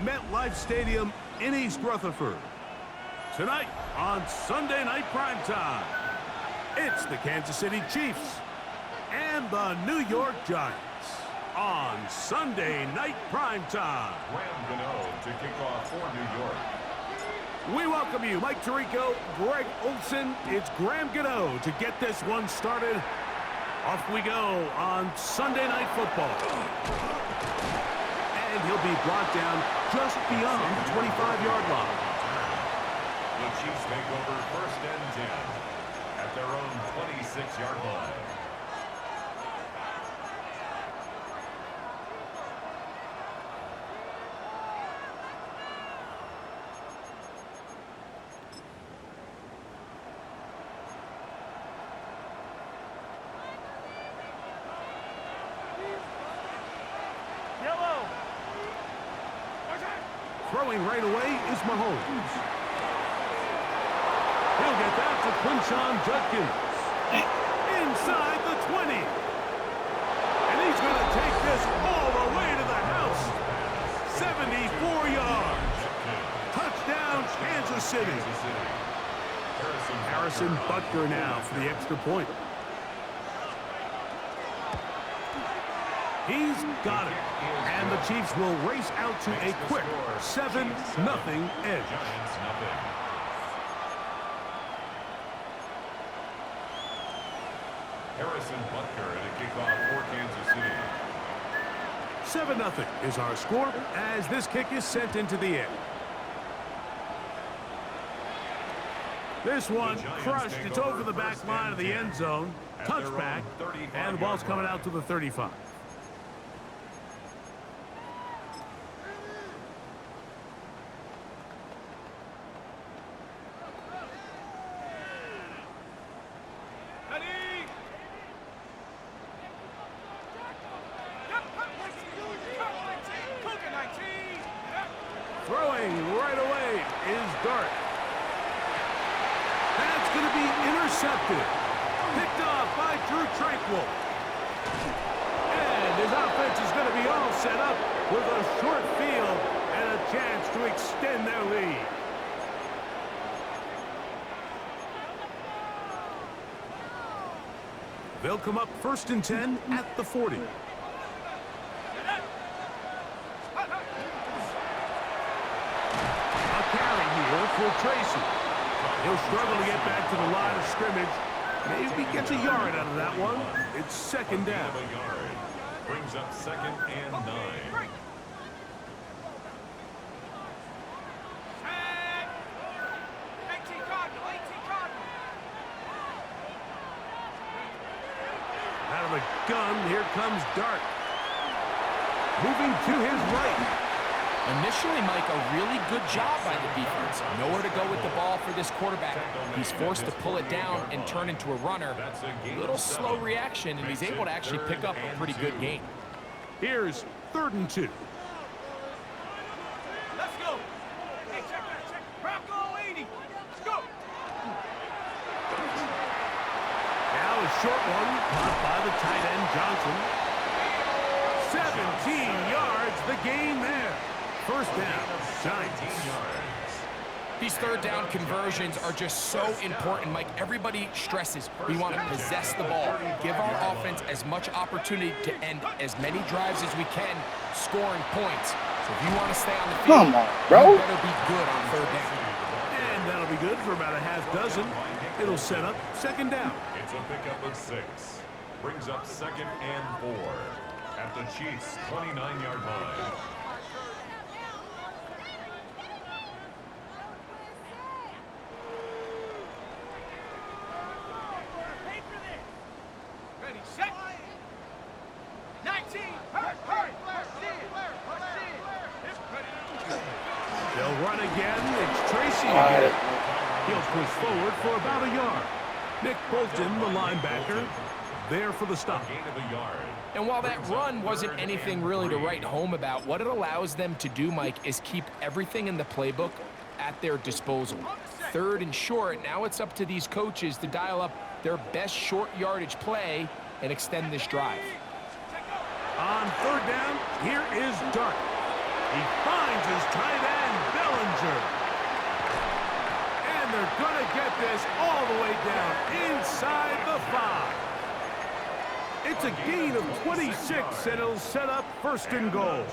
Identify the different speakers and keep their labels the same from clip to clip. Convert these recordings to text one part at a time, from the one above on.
Speaker 1: MetLife Stadium in East Rutherford. Tonight on Sunday Night Primetime, it's the Kansas City Chiefs and the New York Giants on Sunday Night Primetime.
Speaker 2: Graham Gano to kick off for New York.
Speaker 1: We welcome you, Mike Tirico, Greg Olson. It's Graham Gano to get this one started. Off we go on Sunday Night Football. And he'll be brought down just beyond the 25-yard line.
Speaker 2: The Chiefs take over 1st and 10 at their own 26-yard line.
Speaker 1: Throwing right away is Mahomes. He'll get that to Quinshon Judkins. Inside the 20. And he's going to take this all the way to the house. 74 yards. Touchdown, Kansas City. Harrison Butker now for the extra point. He's got it. And the Chiefs will race out to a quick 7-0 edge.
Speaker 2: Harrison Butker at a kickoff for Kansas City.
Speaker 1: 7-0 is our score as this kick is sent into the air. This one crushed. It's over the back line of the end zone. Touchback. And the ball's coming out to the 35. Throwing right away is Dart. That's going to be intercepted. Picked off by Drew Tranquill. And his offense is going to be all set up with a short field and a chance to extend their lead. They'll come up 1st and 10 at the 40. For Tracy. He'll struggle to get back to the line of scrimmage. Maybe gets a yard out of that one. It's 2nd down.
Speaker 2: Brings up 2nd and 9.
Speaker 1: Out of the gun, here comes Dart. Moving to his right.
Speaker 3: Initially, Mike, a really good job by the defense. Nowhere to go with the ball for this quarterback. He's forced to pull it down and turn into a runner. A little slow reaction, and he's able to actually pick up a pretty good gain.
Speaker 1: Here's 3rd and 2.
Speaker 4: Let's go. Hey, check that, check. Bronco 80. Let's go.
Speaker 1: Now a short one, caught by the tight end Johnson. 17 yards, the gain there. 1st down, Giants.
Speaker 3: These 3rd down conversions are just so important, Mike. Everybody stresses we want to possess the ball, give our offense as much opportunity to end as many drives as we can, scoring points. So if you want to stay on the field,
Speaker 5: come on, bro.
Speaker 3: You better be good on 3rd down.
Speaker 1: And that'll be good for about a half dozen. It'll set up 2nd down.
Speaker 2: It's a pickup of 6. Brings up 2nd and 4 at the Chiefs' 29-yard line.
Speaker 1: They'll run again. It's Tracy again. He'll push forward for about a yard. Nick Bolton, the linebacker, there for the stop.
Speaker 3: And while that run wasn't anything really to write home about, what it allows them to do, Mike, is keep everything in the playbook at their disposal. 3rd and short, now it's up to these coaches to dial up their best short yardage play and extend this drive.
Speaker 1: On 3rd down, here is Dart. He finds his gonna get this all the way down inside the 5. It's a gain of 26, and it'll set up first and goal.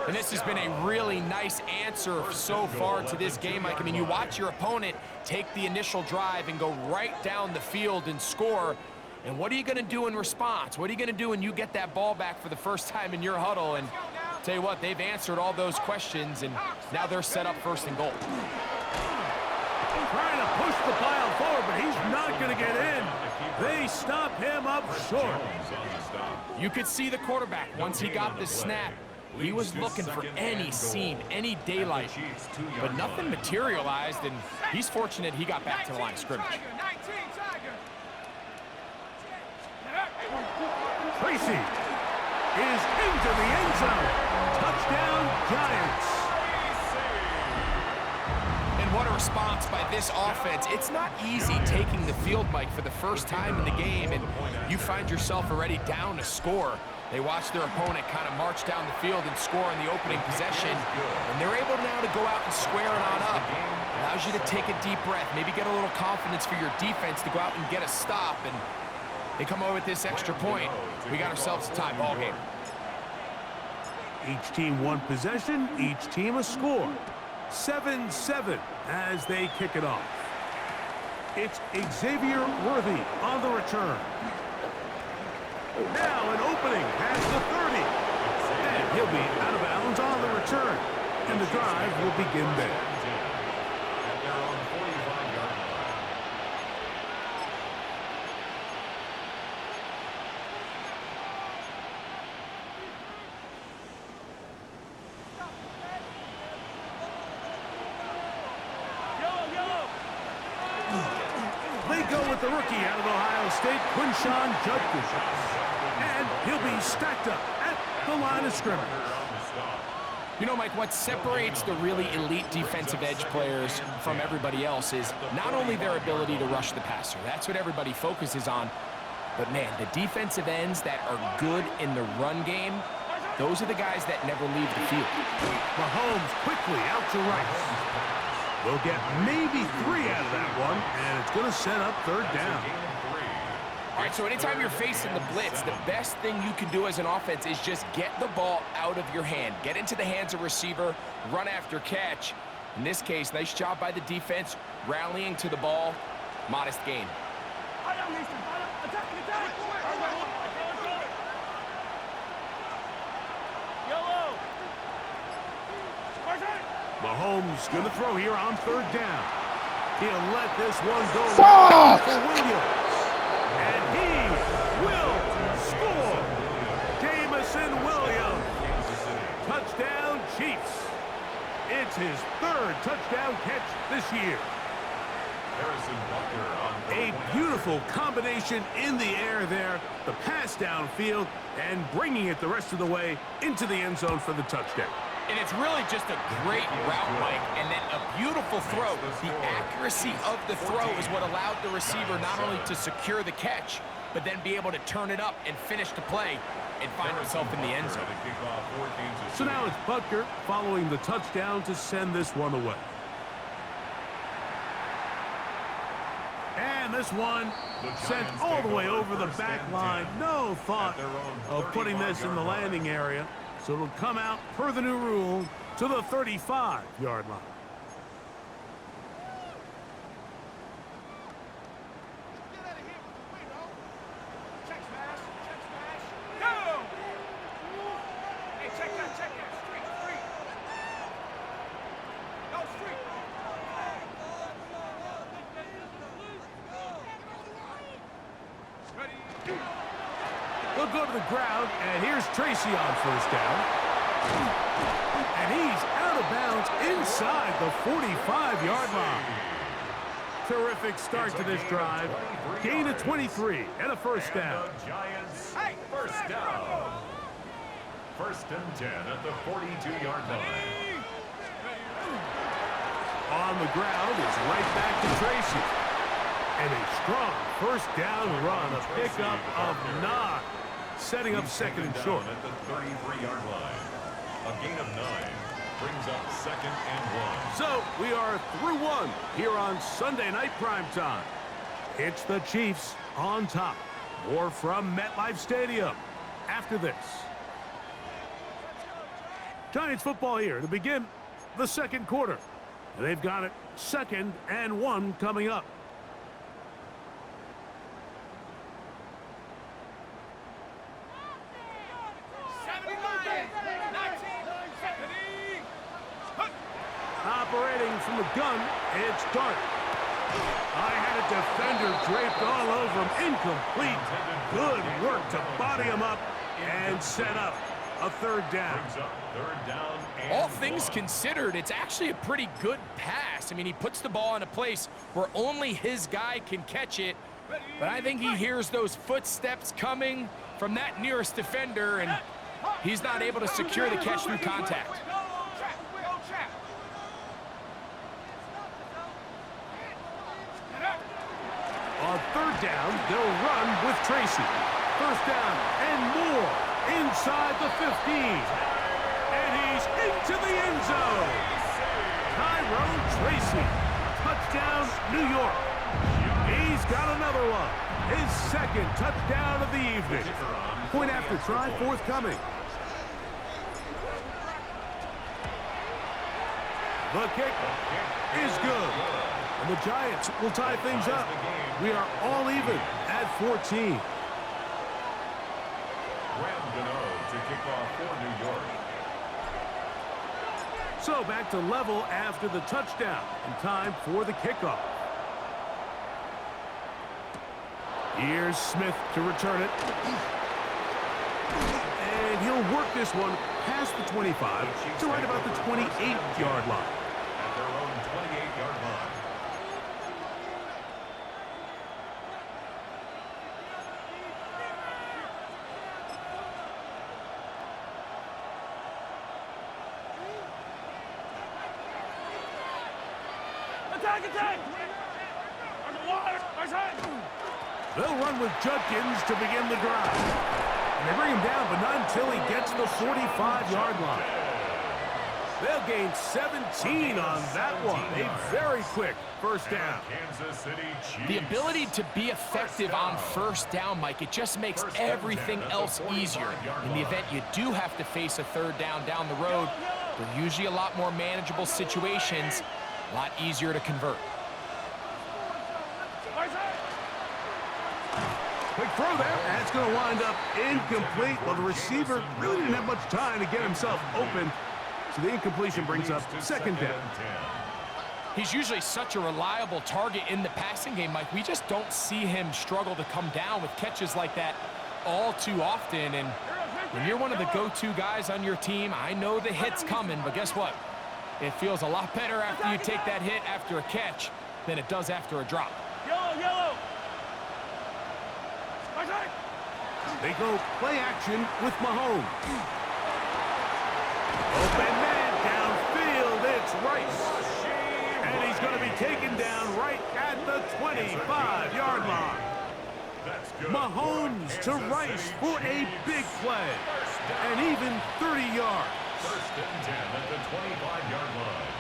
Speaker 3: And this has been a really nice answer so far to this game, Mike. I mean, you watch your opponent take the initial drive and go right down the field and score. And what are you going to do in response? What are you going to do when you get that ball back for the first time in your huddle? And tell you what, they've answered all those questions, and now they're set up first and goal.
Speaker 1: Trying to push the pile forward, but he's not going to get in. They stop him up short.
Speaker 3: You could see the quarterback, once he got the snap, he was looking for any seam, any daylight, but nothing materialized, and he's fortunate he got back to the line of scrimmage.
Speaker 1: Tracy is into the end zone. Touchdown, Giants.
Speaker 3: And what a response by this offense. It's not easy taking the field, Mike, for the first time in the game, and you find yourself already down a score. They watch their opponent kind of march down the field and score in the opening possession, and they're able now to go out and square it on up. Allows you to take a deep breath, maybe get a little confidence for your defense to go out and get a stop, and they come away with this extra point. We got ourselves a tie ball game.
Speaker 1: Each team one possession, each team a score. 7-7 as they kick it off. It's Xavier Worthy on the return. Now an opening past the 30. And he'll be out of bounds on the return. And the drive will begin there. They go with the rookie out of Ohio State, Quinshawn Judkins. And he'll be stacked up at the line of scrimmage.
Speaker 3: You know, Mike, what separates the really elite defensive edge players from everybody else is not only their ability to rush the passer. That's what everybody focuses on. But, man, the defensive ends that are good in the run game, those are the guys that never leave the field.
Speaker 1: Mahomes quickly out to Rice. They'll get maybe 3 out of that one, and it's going to set up third down.
Speaker 3: All right, so anytime you're facing the blitz, the best thing you can do as an offense is just get the ball out of your hand. Get into the hands of receiver, run after catch. In this case, nice job by the defense, rallying to the ball. Modest gain.
Speaker 1: Mahomes going to throw here on third down. He'll let this one go for Williams. And he will score. Jamison Williams. Touchdown, Chiefs. It's his 3rd touchdown catch this year. A beautiful combination in the air there. The pass downfield and bringing it the rest of the way into the end zone for the touchdown.
Speaker 3: And it's really just a great route, Mike, and then a beautiful throw. The accuracy of the throw is what allowed the receiver not only to secure the catch, but then be able to turn it up and finish the play and find himself in the end zone.
Speaker 1: So now it's Butker following the touchdown to send this one away. And this one sent all the way over the back line. No thought of putting this in the landing area. So it'll come out, per the new rule, to the 35-yard line. They'll go to the ground, and here's Tracy on first down. And he's out of bounds inside the 45-yard line. Terrific start to this drive. Gain of 23 and a first down.
Speaker 2: Giants, first down. 1st and 10 at the 42-yard line.
Speaker 1: On the ground is right back to Tracy. And a strong first down run, a pickup of 9. Setting up 2nd and short.
Speaker 2: At the 33-yard line. A gain of 9. brings up 2nd and 1.
Speaker 1: So we are through one here on Sunday Night Primetime. It's the Chiefs on top. More from MetLife Stadium after this. Giants football here to begin the second quarter. They've got it 2nd and 1 coming up. Operating from the gun, it's Dart. I had a defender draped all over him. Incomplete. Good work to body him up and set up a 3rd down.
Speaker 3: All things considered, it's actually a pretty good pass. I mean, he puts the ball in a place where only his guy can catch it. But I think he hears those footsteps coming from that nearest defender, and he's not able to secure the catch through contact.
Speaker 1: On 3rd down, they'll run with Tracy. 1st down and more inside the 15. And he's into the end zone. Tyrone Tracy. Touchdown, New York. He's got another one. His 2nd touchdown of the evening. Point after try forthcoming. The kick is good. And the Giants will tie things up. We are all even at 14.
Speaker 2: To kick off for New York.
Speaker 1: So back to level after the touchdown, and time for the kickoff. Here's Smith to return it. And he'll work this one past the 25 to right about the 28-yard line.
Speaker 2: At their own 28-yard line.
Speaker 4: Attack!
Speaker 1: They'll run with Judkins to begin the drive. And they bring him down, but not until he gets to the 45-yard line. They'll gain 17 on that one. A very quick 1st down.
Speaker 2: Kansas City Chiefs.
Speaker 3: The ability to be effective on 1st down, Mike, it just makes everything else easier. In the event you do have to face a 3rd down the road, they're usually a lot more manageable situations, a lot easier to convert.
Speaker 1: Quick throw there. That's going to wind up incomplete. Well, the receiver really didn't have much time to get himself open. So the incompletion brings up 2nd down.
Speaker 3: He's usually such a reliable target in the passing game, Mike. We just don't see him struggle to come down with catches like that all too often. And when you're one of the go-to guys on your team, I know the hit's coming, but guess what? It feels a lot better after you take that hit after a catch than it does after a drop.
Speaker 4: Yellow!
Speaker 1: They go play action with Mahomes. Open man downfield, it's Rice. And he's going to be taken down right at the 25-yard line. Mahomes to Rice for a big play. And even 30 yards.
Speaker 2: 1st and 10 at the 25-yard line.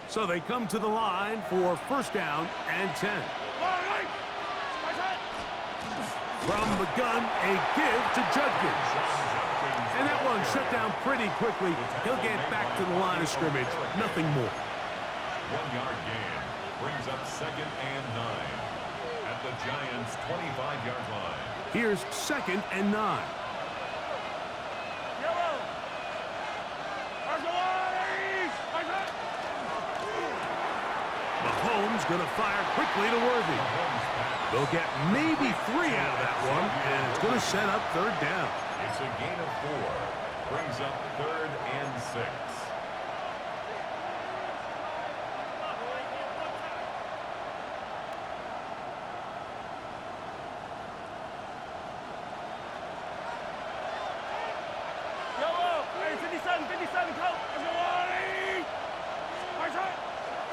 Speaker 1: So they come to the line for 1st down and 10. From the gun, a give to Judkins. And that one shut down pretty quickly. He'll get back to the line of scrimmage. Nothing more.
Speaker 2: 1-yard gain brings up 2nd and 9 at the Giants' 25-yard line.
Speaker 1: Here's 2nd and 9. Mahomes going to fire quickly to Worthy. They'll get maybe 3 out of that one, and it's going to set up 3rd down.
Speaker 2: It's a gain of 4. Brings up 3rd and 6.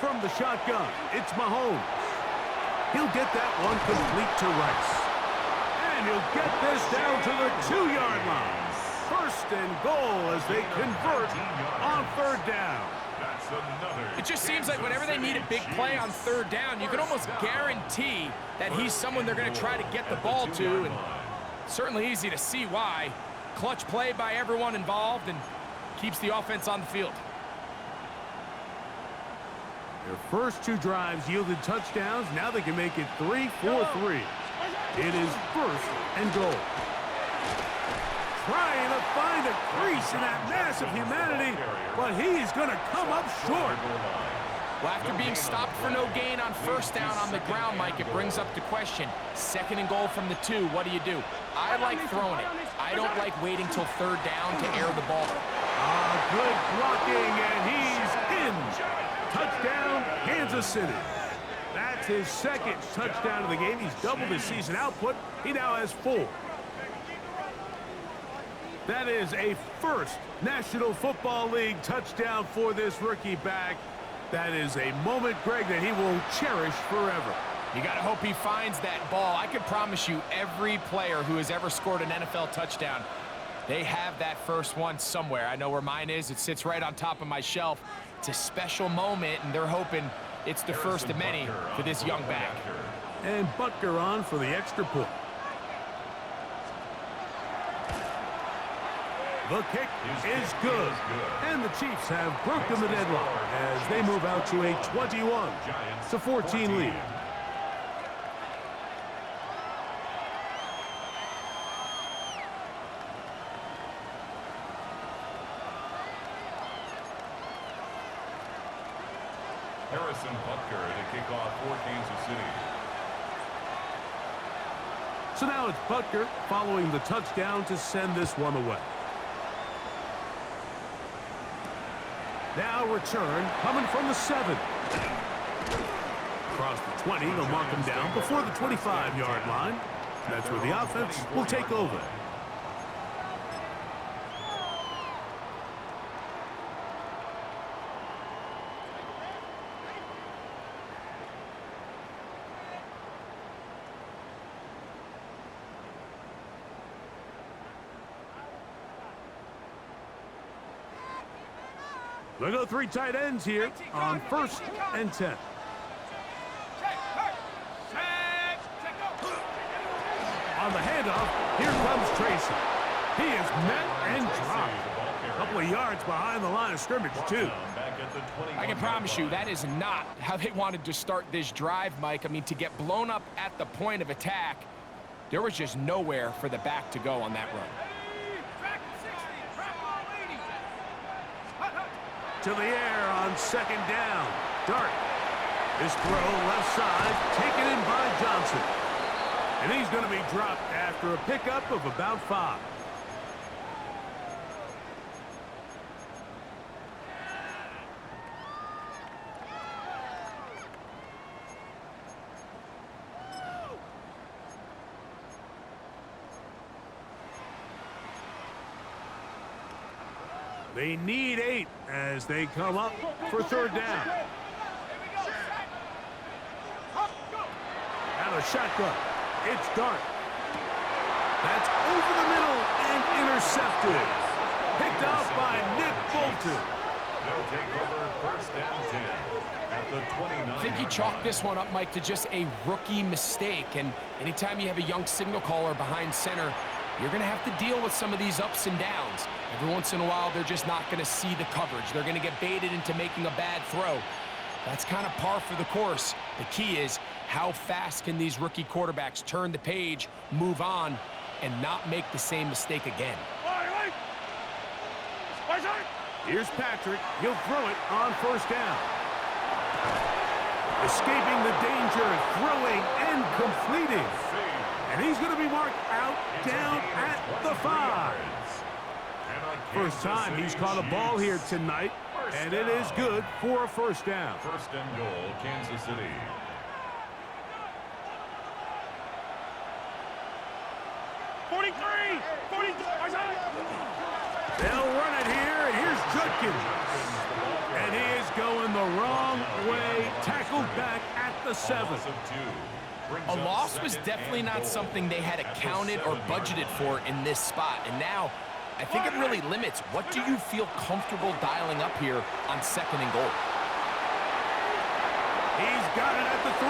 Speaker 1: From the shotgun, it's Mahomes. He'll get that one complete to Rice. And he'll get this down to the 2-yard line. first and goal as they convert on third down.
Speaker 2: That's another.
Speaker 3: It just seems like whenever they need a big play on third down, you can almost guarantee that he's someone they're going to try to get the ball to, and certainly easy to see why. Clutch play by everyone involved and keeps the offense on the field.
Speaker 1: Their first two drives yielded touchdowns. Now they can make it 3-4-3. It is first and goal. Trying to find a crease in that mass of humanity, but he is going to come up short.
Speaker 3: Well, after being stopped for no gain on first down on the ground, Mike, it brings up the question. Second and goal from the 2, what do you do? I like throwing it. I don't like waiting till third down to air the ball.
Speaker 1: Good blocking, and he's in. Touchdown, Kansas City. That's his second touchdown of the game. He's doubled his season output. He now has 4. That is a first National Football League touchdown for this rookie back. That is a moment, Greg, that he will cherish forever.
Speaker 3: You got to hope he finds that ball. I can promise you every player who has ever scored an NFL touchdown, they have that first one somewhere. I know where mine is. It sits right on top of my shelf. It's a special moment, and they're hoping it's the first of many for this young back.
Speaker 1: And Butker on for the extra point. The kick is good. And the Chiefs have broken the deadlock as they move out to a 21-14 lead.
Speaker 2: Harrison Butker to kick off for Kansas City.
Speaker 1: So now it's Butker following the touchdown to send this one away. Now return coming from the 7. Across the 20, they'll mark him down before the 25-yard line. That's where the offense will take over. They'll go 3 tight ends here on first and 10. On the handoff, here comes Tracy. He is met and dropped. A couple of yards behind the line of scrimmage, too.
Speaker 3: I can promise you that is not how they wanted to start this drive, Mike. I mean, to get blown up at the point of attack, there was just nowhere for the back to go on that run.
Speaker 1: To the air on second down. Dart. His throw left side, taken in by Johnson. And he's going to be dropped after a pickup of about 5. They need 8 as they come up for third down. Now a shotgun. It's Dart. That's over the middle and intercepted. Picked off by Nick Bolton.
Speaker 2: They'll take over first and 10 at the 29.
Speaker 3: I think you chalk this one up, Mike, to just a rookie mistake. And anytime you have a young signal caller behind center, you're going to have to deal with some of these ups and downs. Every once in a while, they're just not going to see the coverage. They're going to get baited into making a bad throw. That's kind of par for the course. The key is how fast can these rookie quarterbacks turn the page, move on, and not make the same mistake again.
Speaker 1: Here's Patrick. He'll throw it on first down. Escaping the danger, throwing and completing. And he's going to be marked out down at the 5. First time he's caught a ball here tonight, and it is good for a first down.
Speaker 2: First and goal, Kansas City.
Speaker 1: They'll run it here, and here's Judkins. And he is going the wrong way, tackled back at the 7.
Speaker 3: A loss was definitely not something they had accounted or budgeted for in this spot. And now I think it really limits what do you feel comfortable dialing up here on 2nd and goal.
Speaker 1: He's got it at the 3.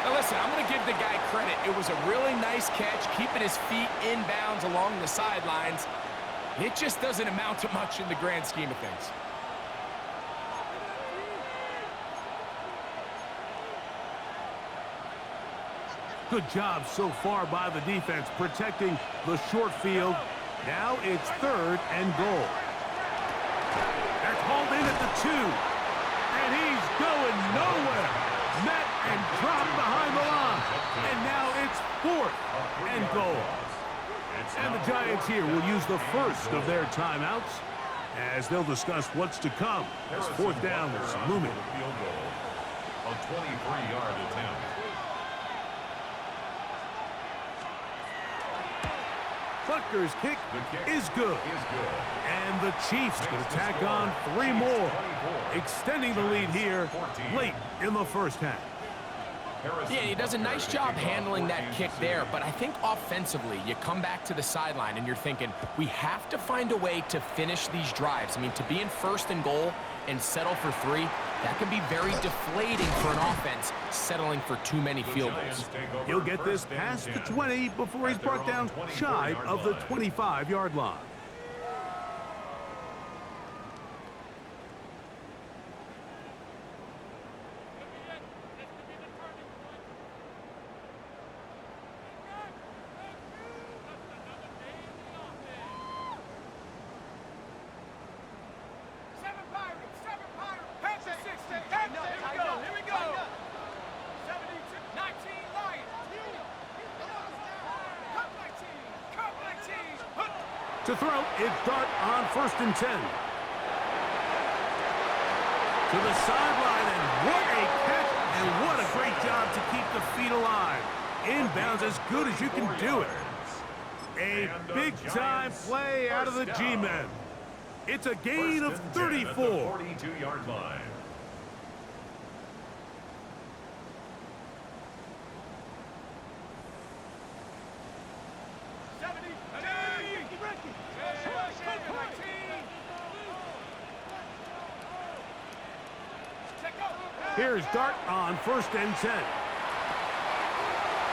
Speaker 3: Now listen, I'm going to give the guy credit. It was a really nice catch, keeping his feet inbounds along the sidelines. It just doesn't amount to much in the grand scheme of things.
Speaker 1: Good job so far by the defense protecting the short field. Now it's 3rd and goal. That's hauled in at the 2. And he's going nowhere. Met and dropped behind the line. And now it's 4th and goal. And the Giants here will use the first of their timeouts as they'll discuss what's to come as 4th down is looming.
Speaker 2: A 23-yard attempt.
Speaker 1: Butker's kick is good. And the Chiefs can tack on 3 more, extending the lead here late in the first half.
Speaker 3: Yeah, he does a nice job handling that kick there, but I think offensively, you come back to the sideline and you're thinking, we have to find a way to finish these drives. I mean, to be in 1st and goal and settle for 3, that can be very deflating for an offense, settling for too many field goals.
Speaker 1: He'll get this past the 20 before he's brought down shy of the 25-yard line. To throw, it's Dart on 1st and 10. To the sideline, and what a catch, and what a great job to keep the feet alive. Inbounds as good as you can do it. A big-time play out of the G-men. It's a gain of 34.
Speaker 2: 42-yard line.
Speaker 1: Here's Dart on 1st and 10.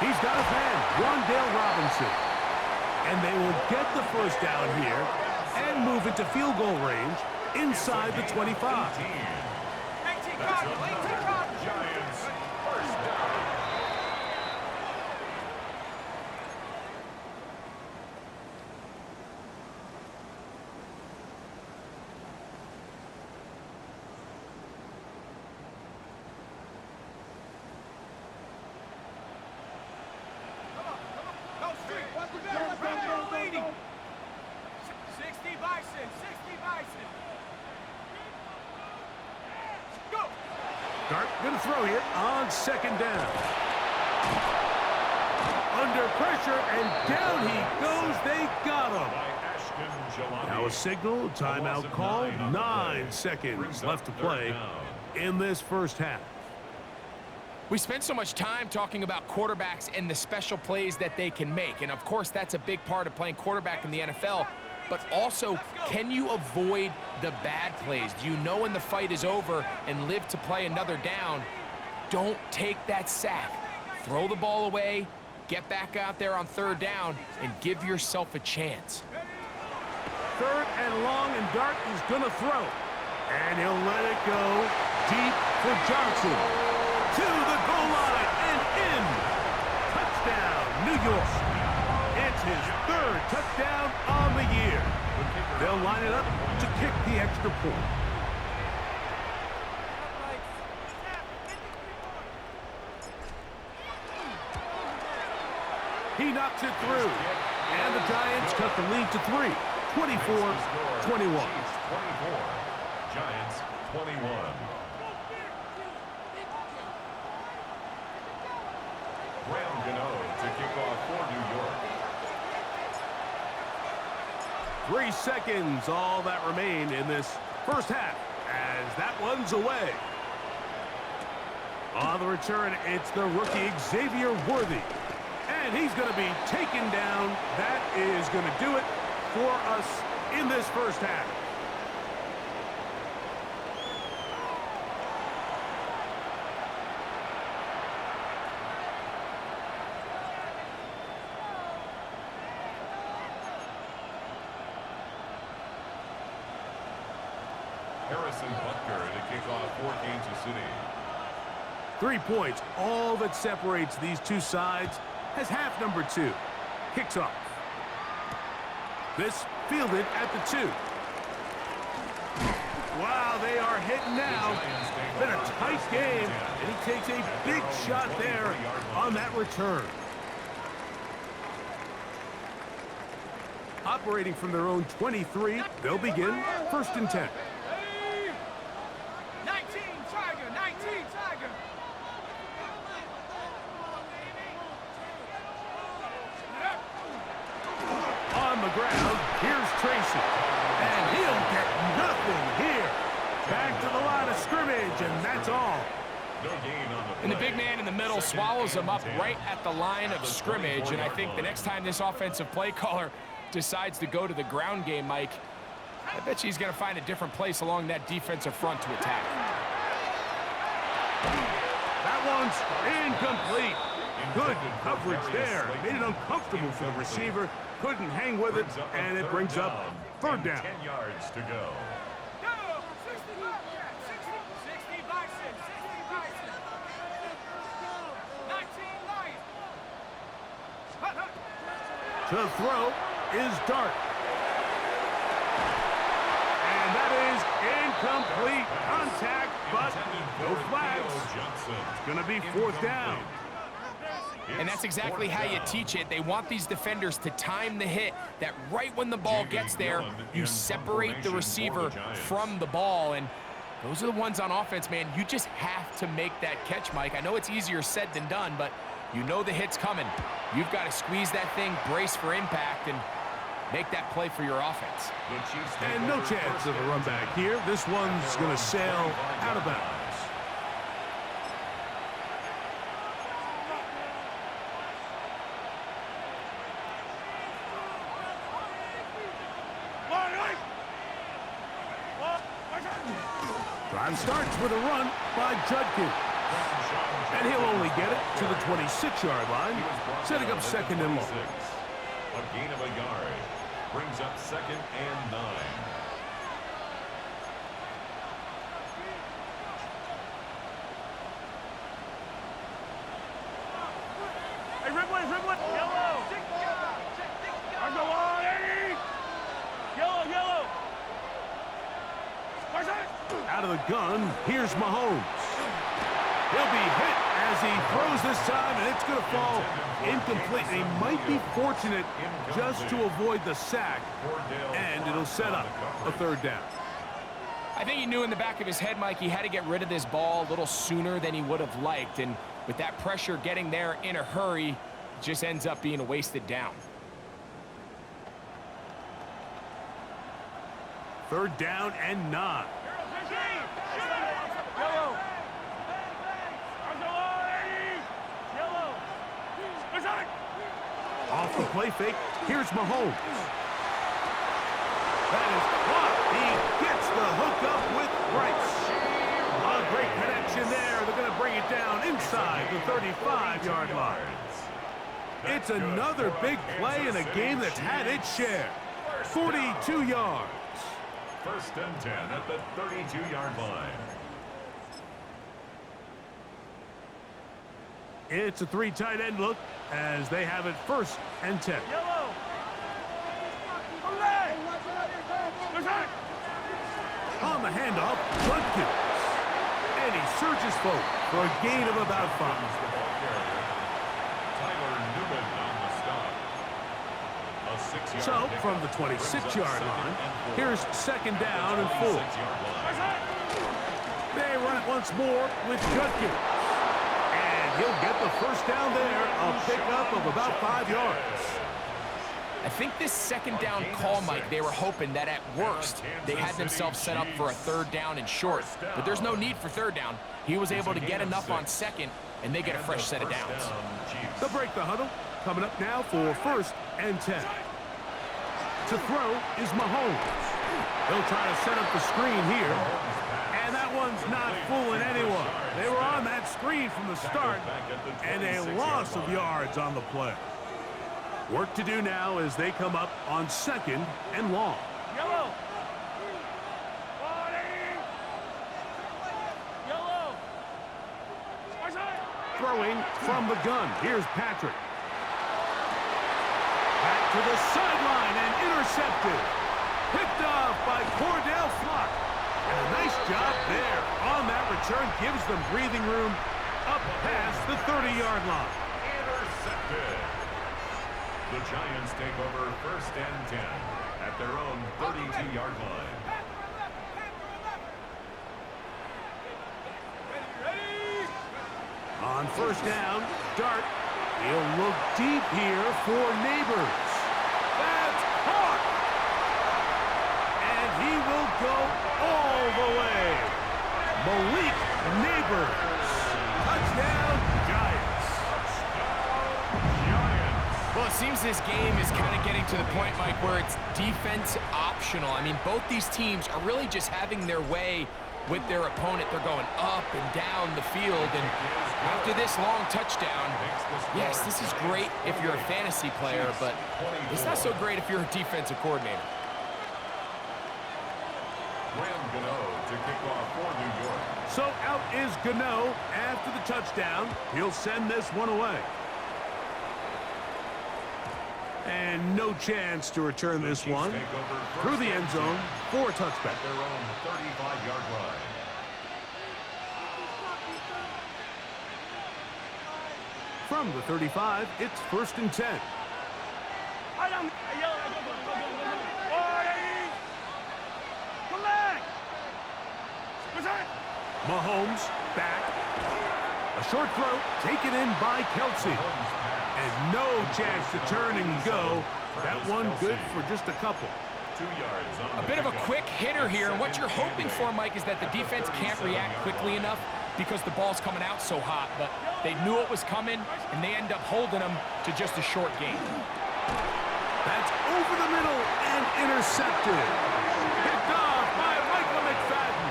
Speaker 1: He's got his man, Wandale Robinson. And they will get the first down here and move into field goal range inside the 25.
Speaker 2: Giants, first down.
Speaker 1: Dart gonna throw here on 2nd down. Under pressure, and down he goes. They got him. Now a signal, timeout call. 9 seconds left to play in this first half.
Speaker 3: We spent so much time talking about quarterbacks and the special plays that they can make. And of course, that's a big part of playing quarterback in the NFL. But also, can you avoid the bad plays? Do you know when the fight is over and live to play another down? Don't take that sack. Throw the ball away, get back out there on 3rd down, and give yourself a chance.
Speaker 1: 3rd and long, and Dart is gonna throw. And he'll let it go deep for Johnson. To the goal line and in. Touchdown, New York. It's his 3rd touchdown on the year. They'll line it up to kick the extra point. He knocks it through. And the Giants cut the lead to 3. 24-21.
Speaker 2: Giants 21. Graham Gano to kick off for New York.
Speaker 1: 3 seconds, all that remain in this first half, as that one's away. On the return, it's the rookie Xavier Worthy. And he's going to be taken down. That is going to do it for us in this first half.
Speaker 2: Harrison Butker to kick off for Kansas City.
Speaker 1: 3 points, all that separates these two sides, has half number 2. Kicks off. This fielded at the 2. Wow, they are hitting now. Been a tight game, and he takes a big shot there on that return. Operating from their own 23, they'll begin 1st and 10.
Speaker 4: 19, Tiger, 19, Tiger.
Speaker 1: On the ground, here's Tracy. And he'll get nothing here. Back to the line of scrimmage, and that's all.
Speaker 2: No gain on the
Speaker 3: And the
Speaker 2: play.
Speaker 3: big man in the middle
Speaker 2: Second
Speaker 3: swallows him up
Speaker 2: and 10
Speaker 3: right at the line
Speaker 2: at
Speaker 3: of
Speaker 2: the
Speaker 3: scrimmage. And I think the
Speaker 2: 24-yard
Speaker 3: next time this offensive play caller decides to go to the ground game, Mike, I bet you he's going to find a different place along that defensive front to attack.
Speaker 1: That one's incomplete. Good coverage there. Made it uncomfortable for the receiver. Couldn't hang with it, and it brings up 3rd down.
Speaker 2: 10 yards to go.
Speaker 4: Go! 60 Bison, 60 Bison, 60 Bison. 19 Lions.
Speaker 1: To throw is Dart. And that is incomplete contact, but no flags. It's going to be 4th down.
Speaker 3: And that's exactly how you teach it. They want these defenders to time the hit, that right when the ball gets there, you separate the receiver from the ball. And those are the ones on offense, man. You just have to make that catch, Mike. I know it's easier said than done, but you know the hit's coming. You've got to squeeze that thing, brace for impact, and make that play for your offense.
Speaker 1: And no chance of a run back here. This one's going to sail out of bounds. Drive starts with a run by Judkins. And he'll only get it to the 26-yard line, setting up 2nd and long.
Speaker 2: A gain of a yard brings up 2nd and 9.
Speaker 4: Hey, Ridley, yellow. Argo on, Eddie. Yellow.
Speaker 1: Out of the gun, here's Mahomes. He'll be hit as he throws this time, and it's going to fall incomplete. They might be fortunate just to avoid the sack, and it'll set up a 3rd down.
Speaker 3: I think he knew in the back of his head, Mike, he had to get rid of this ball a little sooner than he would have liked. And with that pressure getting there in a hurry, it just ends up being a wasted down.
Speaker 1: 3rd down and 9.
Speaker 4: Yellow. Argo on, Eddie. Yellow.
Speaker 1: Off the play fake, here's Mahomes. That is caught. He gets the hook up with Bryce. A great connection there. They're going to bring it down inside the 35-yard line. It's another big play in a game that's had its share. 42 yards.
Speaker 2: 1st and 10 at the 32-yard line.
Speaker 1: It's a 3 tight end look as they have it 1st and 10.
Speaker 4: Yellow.
Speaker 1: On the handoff, Judkins. And he surges forward for a gain of about 5.
Speaker 2: Tyler Newman on the stop. A 6-yard
Speaker 1: So,
Speaker 2: pickup
Speaker 1: from the
Speaker 2: brings up
Speaker 1: 26-yard
Speaker 2: 2nd
Speaker 1: line,
Speaker 2: and 4.
Speaker 1: here's 2nd down and 4.
Speaker 2: 26-yard line.
Speaker 1: They run it once more with Judkins. And he'll get the 1st down there, a pickup of about 5 yards.
Speaker 3: I think this 2nd down call, Mike, they were hoping that at worst they had themselves set up for a 3rd down and short. But there's no need for 3rd down. He was able to get enough on 2nd, and they get a fresh set of downs.
Speaker 1: They'll break the huddle. Coming up now for 1st and 10. To throw is Mahomes. He'll try to set up the screen here. And that one's not fooling anyone. They were on that screen from the start, and a loss of yards on the play. Work to do now as they come up on 2nd and long.
Speaker 4: Yellow. Yellow.
Speaker 1: Throwing from the gun. Here's Patrick. Back to the sideline and intercepted. Picked off by Cordell Flock. And a nice job there on that return. Gives them breathing room up past the 30-yard line.
Speaker 2: Intercepted. The Giants take over 1st and 10 at their own 32-yard line.
Speaker 1: On 1st down, Dart. He'll look deep here for Neighbors. That's caught. And he will go all the way. Malik Neighbors. Touchdown, Giants.
Speaker 3: Well, it seems this game is kind of getting to the point, Mike, where it's defense optional. I mean, both these teams are really just having their way with their opponent. They're going up and down the field, and after this long touchdown, yes, this is great if you're a fantasy player, but it's not so great if you're a defensive coordinator.
Speaker 2: To kick off for New York.
Speaker 1: So out is Gano after the touchdown. He'll send this one away. And no chance to return this one through the end zone for a touchback.
Speaker 2: At their own 35-yard line.
Speaker 1: From the 35, it's 1st and 10. Mahomes back. A short throw taken in by Kelsey. And no chance to turn and go. That one good for just a couple.
Speaker 2: 2 yards on
Speaker 3: A bit of a quick hitter here, and what you're hoping for, Mike, is that the defense can't react quickly enough because the ball's coming out so hot, but they knew it was coming, and they end up holding them to just a short gain.
Speaker 1: That's over the middle and intercepted. Picked off by Michael McFadden.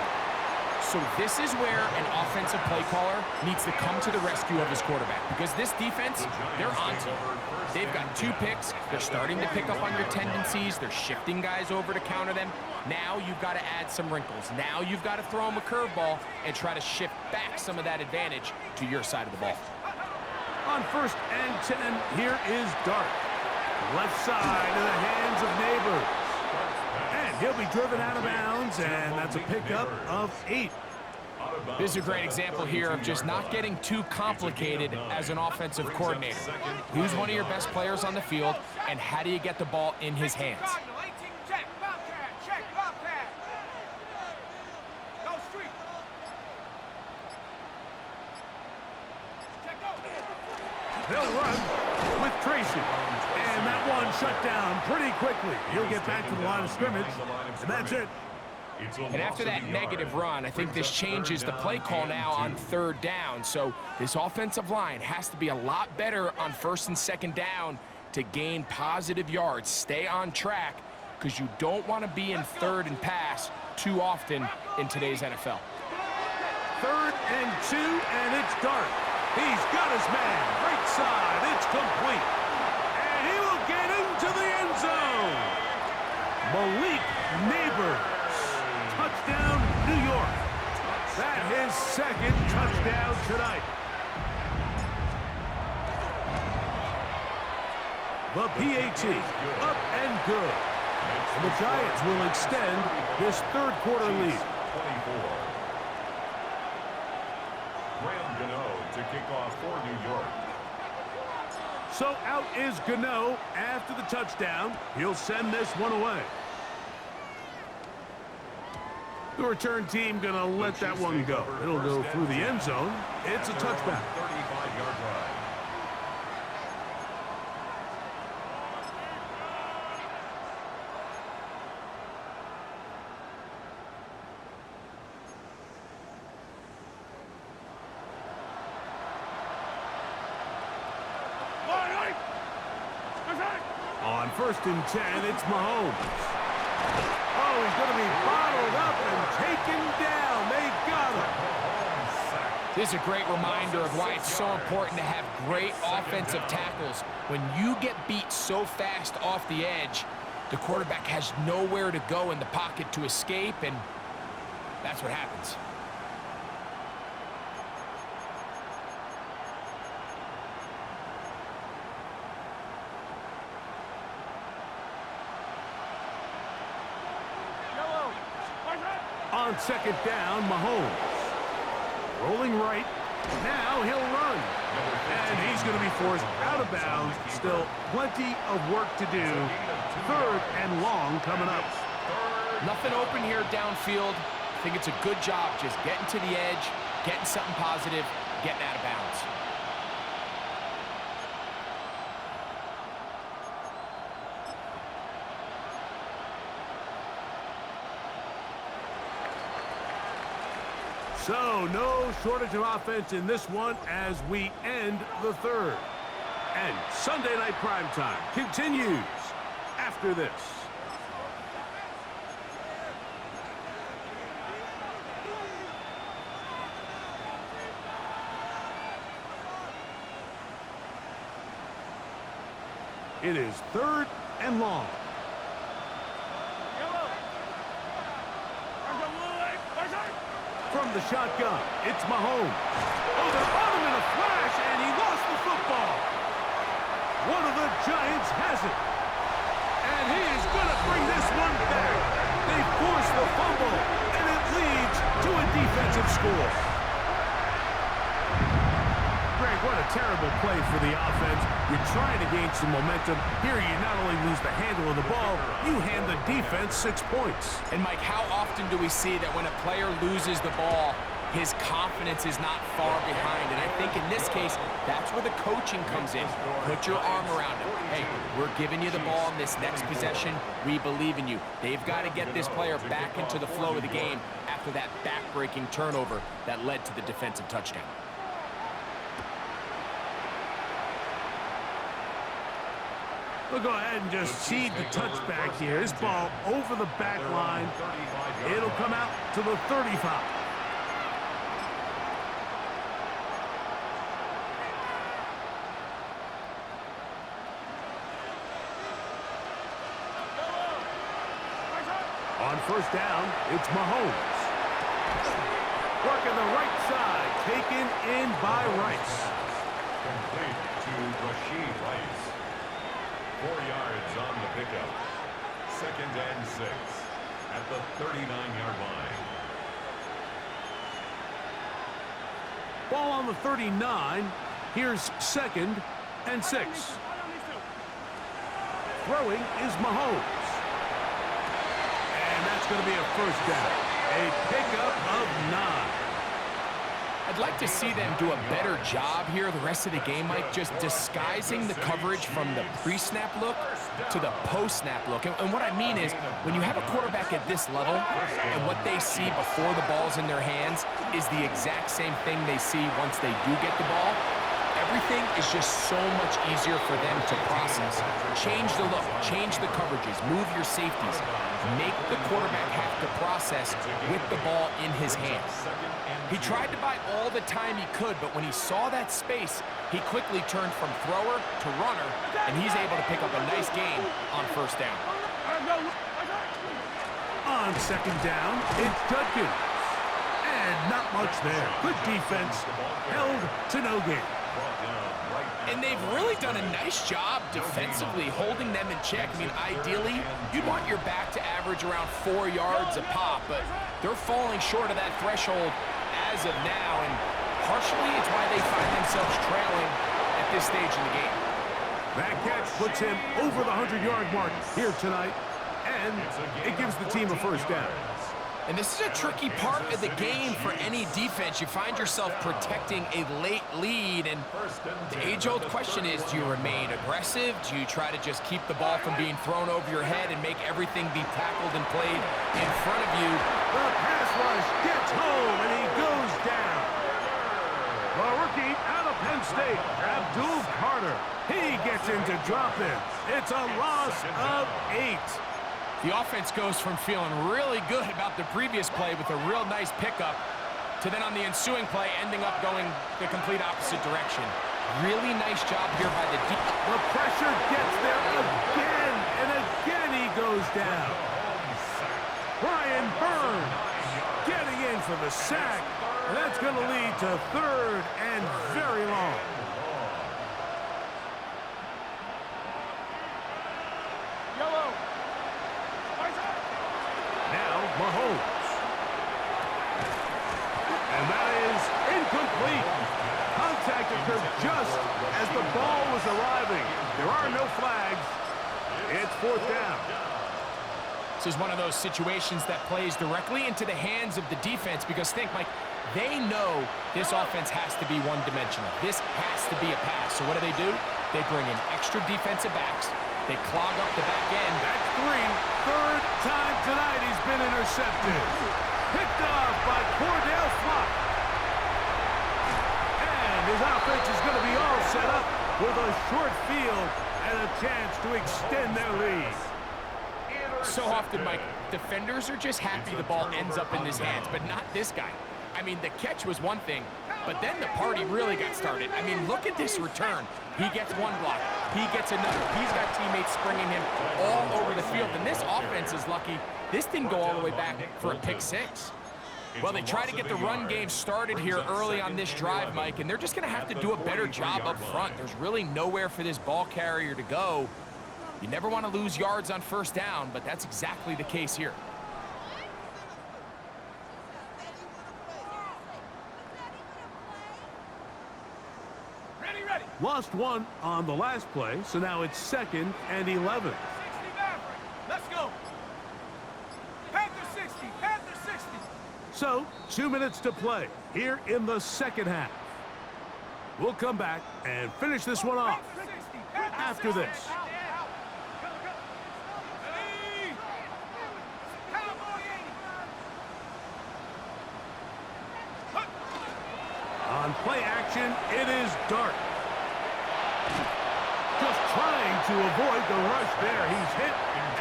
Speaker 3: So this is where an offensive play caller needs to come to the rescue of his quarterback, because this defense, they're onto you. They've got 2 picks. They're starting to pick up on your tendencies. They're shifting guys over to counter them. Now you've got to add some wrinkles. Now you've got to throw them a curveball and try to shift back some of that advantage to your side of the ball.
Speaker 1: On 1st and 10, here is Dart. Left side in the hands of Neighbors. And he'll be driven out of bounds, and that's a pickup of 8.
Speaker 3: This is a great example here of just not getting too complicated as an offensive coordinator. Who's one of your best players on the field, and how do you get the ball in his hands?
Speaker 1: They'll run with Tracy. And that one shut down pretty quickly. He'll get back to the line of scrimmage, and that's it.
Speaker 3: And after that negative run, I think this changes the play call now on 3rd down. So this offensive line has to be a lot better on 1st and 2nd down to gain positive yards. Stay on track, because you don't want to be in 3rd and pass too often in today's NFL.
Speaker 1: 3rd and 2, and it's Dart. He's got his man. Right side. It's complete. And he will get into the end zone. Malik Neighbors. Touchdown, New York. That's his 2nd touchdown tonight. The PAT, up and good. And the Giants will extend this 3rd quarter lead.
Speaker 2: 24. To kick off for New York.
Speaker 1: So out is Gano after the touchdown. He'll send this one away. The return team gonna let that one go. It'll go through the end zone. It's a touchback.
Speaker 2: 35-yard line.
Speaker 1: On first and 10, it's Mahomes. Oh, he's going to be bottled up and taken down. They got him.
Speaker 3: This is a great reminder of why it's so important to have great offensive tackles. When you get beat so fast off the edge, the quarterback has nowhere to go in the pocket to escape, and that's what happens.
Speaker 1: On second down, Mahomes. Rolling right. Now he'll run. And he's going to be forced out of bounds. Still plenty of work to do. Third and long coming up.
Speaker 3: Nothing open here downfield. I think it's a good job just getting to the edge, getting something positive, getting out of bounds.
Speaker 1: So, no shortage of offense in this one as we end the third. And Sunday Night Primetime continues after this. It is third and long. From the shotgun, it's Mahomes. Oh, they're on him in a flash, and he lost the football. One of the Giants has it. And he is going to bring this one back. They force the fumble, and it leads to a defensive score. Greg, what a terrible play for the offense. You're trying to gain some momentum. Here you not only lose the handle of the ball, you hand the defense 6 points.
Speaker 3: And Mike, how often do we see that when a player loses the ball, his confidence is not far behind? And I think in this case, that's where the coaching comes in. Put your arm around him. Hey, we're giving you the ball in this next possession. We believe in you. They've got to get this player back into the flow of the game after that back-breaking turnover that led to the defensive touchdown.
Speaker 1: We'll go ahead and just cede the touchback here. This ball over the back line. It'll come out to the 35. On first down, it's Mahomes. Working the right side, taken in by Rice.
Speaker 2: Complete to Rashid Rice. 4 yards on the pickup. 2nd and 6 at the 39-yard line.
Speaker 1: Ball on the 39. Here's 2nd and 6. Throwing is Mahomes. And that's going to be a first down. A pickup of 9.
Speaker 3: I'd like to see them do a better job here the rest of the game, Mike, just disguising the coverage from the pre-snap look to the post-snap look. And what I mean is, when you have a quarterback at this level and what they see before the ball's in their hands is the exact same thing they see once they do get the ball, everything is just so much easier for them to process. Change the look, change the coverages, move your safeties. Make the quarterback have to process with the ball in his hands. He tried to buy all the time he could, but when he saw that space, he quickly turned from thrower to runner, and he's able to pick up a nice gain on first down.
Speaker 1: On second down, it's Judkins. And not much there. Good defense. Held to no gain.
Speaker 3: And they've really done a nice job defensively holding them in check. I mean, ideally, you'd want your back to average around 4 yards a pop, but they're falling short of that threshold as of now, and partially it's why they find themselves trailing at this stage in the game.
Speaker 1: That catch puts him over the 100-yard mark here tonight, and it gives the team a first down.
Speaker 3: And this is a tricky part of the game for any defense. You find yourself protecting a late lead, and the age-old question is, do you remain aggressive? Do you try to just keep the ball from being thrown over your head and make everything be tackled and played in front of you?
Speaker 1: The pass rush gets home, and he goes down. The rookie out of Penn State, Abdul Carter. He gets in to drop him. It's a loss of 8.
Speaker 3: The offense goes from feeling really good about the previous play with a real nice pickup to then on the ensuing play ending up going the complete opposite direction. Really nice job here by the deep.
Speaker 1: The pressure gets there again, and again he goes down. Brian Burns getting in for the sack, and that's going to lead to 3rd and very long.
Speaker 4: Yellow.
Speaker 1: Now Mahomes. And that is incomplete. Contact occurred just as the ball was arriving. There are no flags. It's 4th down.
Speaker 3: This is one of those situations that plays directly into the hands of the defense because think, Mike, they know this offense has to be one-dimensional. This has to be a pass. So what do? They bring in extra defensive backs. They clog up the back end.
Speaker 1: That's 3. 3rd time tonight he's been intercepted. Picked off by Cordell Flock. And his offense is going to be all set up with a short field and a chance to extend their lead.
Speaker 3: So often, Mike, defenders are just happy the ball ends up in his hands, but not this guy. I mean, the catch was one thing, but then the party really got started. I mean, look at this return. He gets one block. He gets another. He's got teammates springing him all over the field, and this offense is lucky. This didn't go all the way back for a pick 6. Well, they try to get the run game started here early on this drive, Mike, and they're just going to have to do a better job up front. There's really nowhere for this ball carrier to go. You never want to lose yards on 1st down, but that's exactly the case here.
Speaker 4: Ready.
Speaker 1: Lost 1 on the last play, so now it's 2nd and 11.
Speaker 4: 60 Maverick. Let's go. Panther 60. Panther 60.
Speaker 1: So, 2 minutes to play here in the 2nd half. We'll come back and finish this one off
Speaker 4: Panther 60. Panther
Speaker 1: after
Speaker 4: 60.
Speaker 1: this.
Speaker 4: Hey. Cowboy 80.
Speaker 1: On play action, it is Dart. Just trying to avoid the rush there. He's hit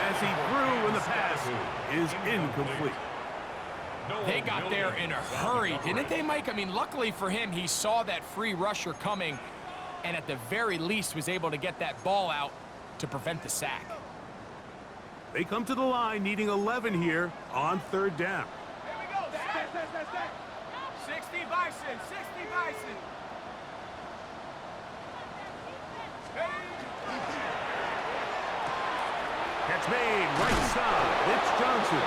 Speaker 1: as he threw, and the pass is incomplete.
Speaker 3: They got there in a hurry, didn't they, Mike? I mean, luckily for him, he saw that free rusher coming and at the very least was able to get that ball out to prevent the sack.
Speaker 1: They come to the line needing 11 here on 3rd down.
Speaker 4: Here we go. Stack. 60 Bison. 60 Bison.
Speaker 1: Catch made right side. It's Johnson.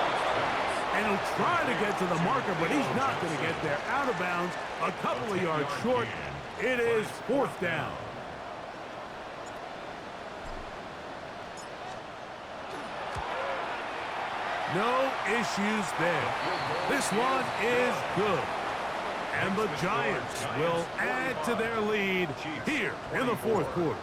Speaker 1: And he'll try to get to the marker, but he's not going to get there. Out of bounds, a couple of yards short. It is 4th down. No issues there. This one is good. And the Giants will add to their lead here in the 4th quarter.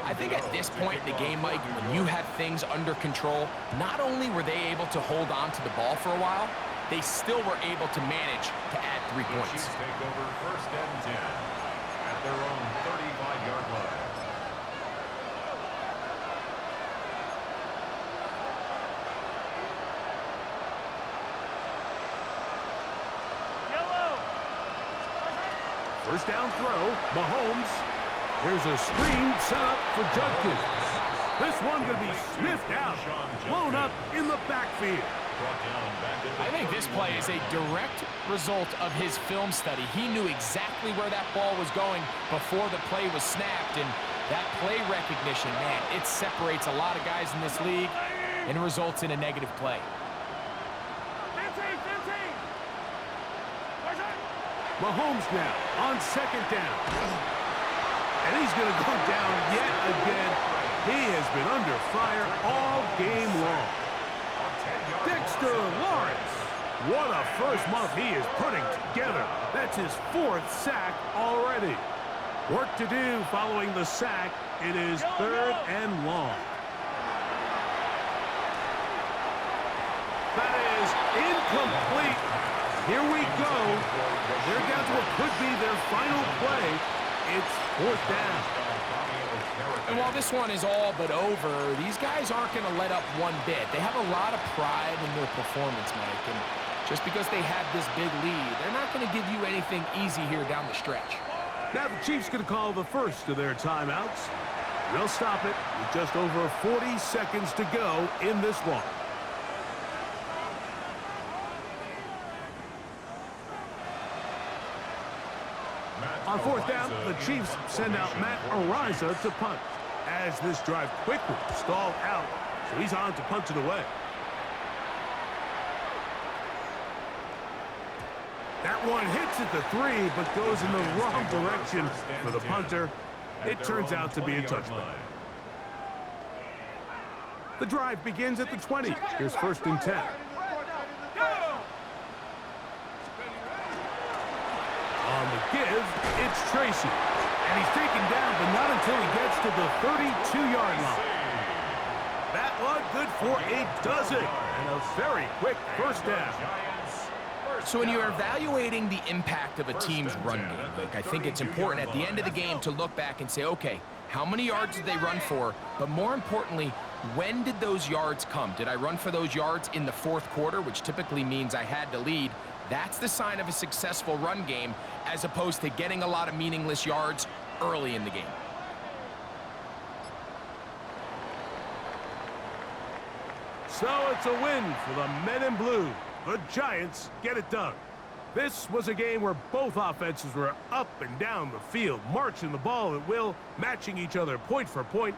Speaker 3: I think at this point in the game, Mike, when you have things under control, not only were they able to hold on to the ball for a while, they still were able to manage to add 3 points.
Speaker 2: Chiefs take over 1st and 10 at their own 35-yard line.
Speaker 4: Yellow.
Speaker 1: 1st down throw, Mahomes. Here's a screen set up for Judkins. This one going to be sniffed out, blown up in the backfield.
Speaker 3: I think this play is a direct result of his film study. He knew exactly where that ball was going before the play was snapped, and that play recognition, man, it separates a lot of guys in this league and results in a negative play.
Speaker 4: 15.
Speaker 1: Mahomes now on 2nd down. And he's going to go down yet again. He has been under fire all game long. Dexter Lawrence. What a first month he is putting together. That's his 4th sack already. Work to do following the sack. It is 3rd and long. That is incomplete. Here we go. They're down to what could be their final play. It's fourth down.
Speaker 3: And while this one is all but over, these guys aren't going to let up one bit. They have a lot of pride in their performance, Mike. And just because they have this big lead, they're not going to give you anything easy here down the stretch.
Speaker 1: Now the Chiefs going to call the first of their timeouts. They'll stop it with just over 40 seconds to go in this one. On fourth down, the Chiefs send out Matt Ariza to punt, as this drive quickly stalled out, so he's on to punt it away. That one hits at the 3, but goes in the wrong direction for the punter. It turns out to be a touchback. The drive begins at the 20. Here's first and 10. On the give, it's Tracy. And he's taken down, but not until he gets to the 32-yard line. That one good for a dozen. And a very quick first down.
Speaker 3: So when you're evaluating the impact of a team's run game, Luke, I think it's important at the end of the game to look back and say, okay, how many yards did they run for? But more importantly, when did those yards come? Did I run for those yards in the fourth quarter, which typically means I had to lead? That's the sign of a successful run game, as opposed to getting a lot of meaningless yards early in the game.
Speaker 1: So it's a win for the men in blue. The Giants get it done. This was a game where both offenses were up and down the field, marching the ball at will, matching each other point for point,